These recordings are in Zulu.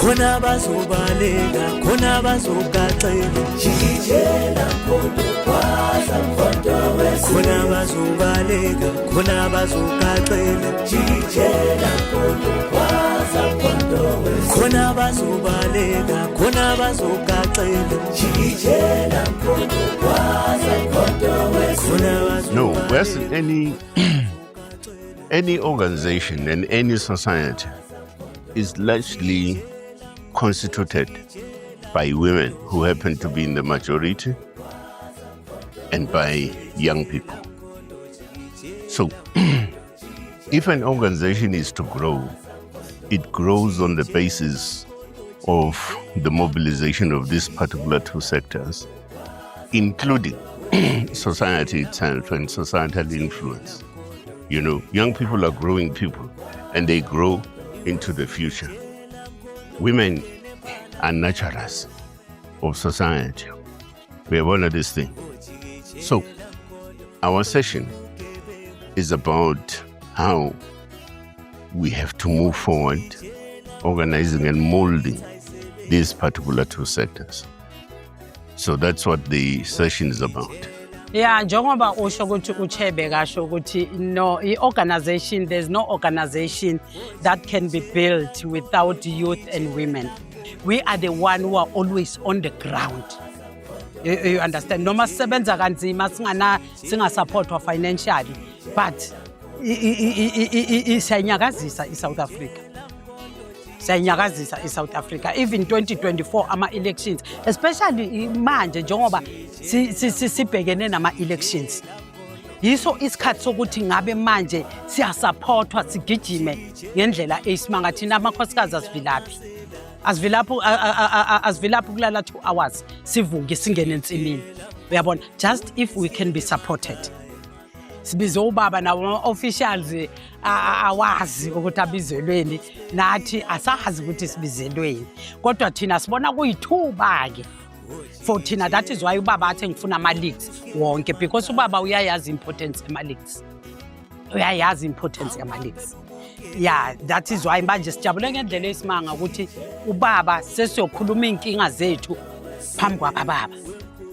khona bazobaleka khona bazogaxela jikijela mpondo waza mpondo wesizwe khona bazobaleka khona bazogaxela jikijela mpondo waza mpondo wesizwe khona bazobaleka khona bazogaxela jikijela mpondo waza mpondo wesizwe. No, West, any organization and any society is largely constituted by women who happen to be in the majority and by young people. So if an organization is to grow, it grows on the basis of the mobilization of these particular two sectors, including society itself and societal influence. You know, young people are growing people and they grow into the future. Women are nurturers of society. We are one of these things. So our session is about how we have to move forward, organizing and molding these particular two sectors. So that's what the session is about. Yeah, njengoba usho ukuthi uchebe kasho ukuthi no organization, there's no organization that can be built without youth and women. We are the one who are always on the ground. You understand? Noma sisebenza kanzima singa supportwa financially, but isanyakazisa South Africa. Siyanyakazisa South Africa. Even 2024 ama-elections, especially manje njengoba sibhekene nama-elections. Yiso isikhathi sokuthi ngabe manje siyasupportwa sigijime ngendlela eyisimanga thina amakhosikazi asivilaphi. Asivilaphi kulala 2 hours sivuke singene ensimini. Uyabona, just if we can be supported. Sibizo ubaba nawo officials awazi ukuthi abizelweni nathi asahazi ukuthi sibizelweni kodwa thina sibona kuyithuba ke for thina. That is why ubaba athi ngifuna ama leagues wonke, because ubaba uyayazi importance ema leagues, uyayazi importance yama leagues. Yeah, that is why manje sijabule ngendlela esimanga ukuthi ubaba sesiyokhuluma inkinga zethu phambi kwababa,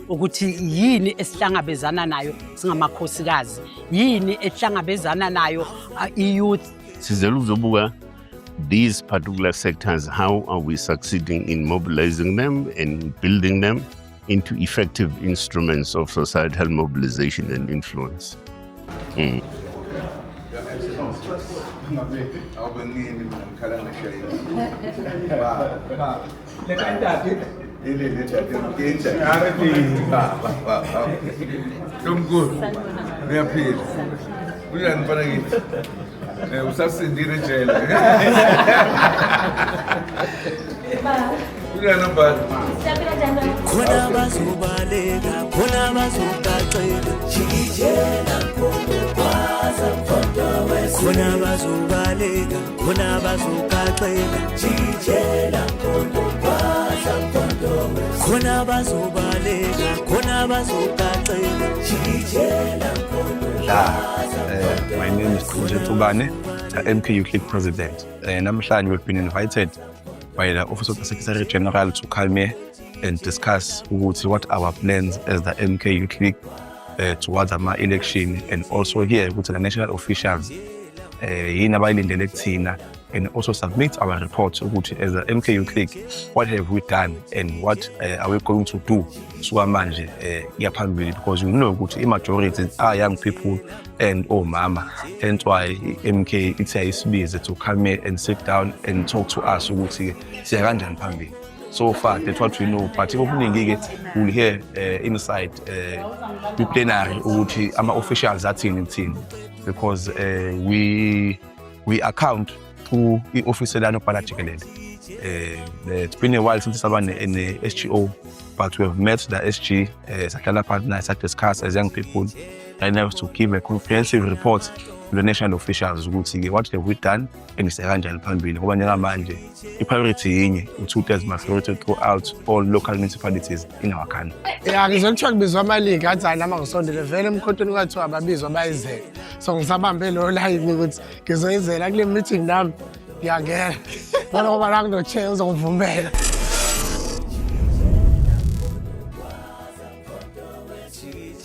ukuthi yini esihlangabezana nayo singamakhosikazi, yini esihlangabezana nayo youth. Sizele ukuzobuka these particular sectors, how are we succeeding in mobilizing them and building them into effective instruments of societal mobilization and influence. Usasindile jela. khona bazobaleka khona bazogaxela jikijela mpondo waza mpondo wesizwe khona bazobaleka khona bazogaxela jikijela mpondo waza mpondo wesizwe khona bazobaleka khona bazogaxela jikijela mpondo waza mpondo. My name is Khuje Tubane, the MKU Click President. Namhlanje we've been invited by the Office of the Secretary General to come here and discuss what our plans as the MKU Click towards our election, and also here with the national officials and also submit our report as the MKU Click, what have we done and what are we going to do because you know the majority are young people and mama, hence why MK is busy to come here and sit down and talk to us so far. That's what we know, but if we'll hear inside the plenary officials are in because we account to the officer that it's been a while since I've been in the SGO, but we have met the SG, Sakala partners, discussed as young people, and now to give a comprehensive report to the national officials what have we done in Seranja and Panbini. The priority in 2/3 majority throughout all local municipalities in our country. Yeah, ngizothola kubizwa ama-league athi nama ngisondele vele emkhotweni kwathiwa babizwa bayizela. So ngisabambe lo line ukuthi ngizoyizela kule meeting nami ngiyangena. Ngoba la kuno-chair uzongivumela.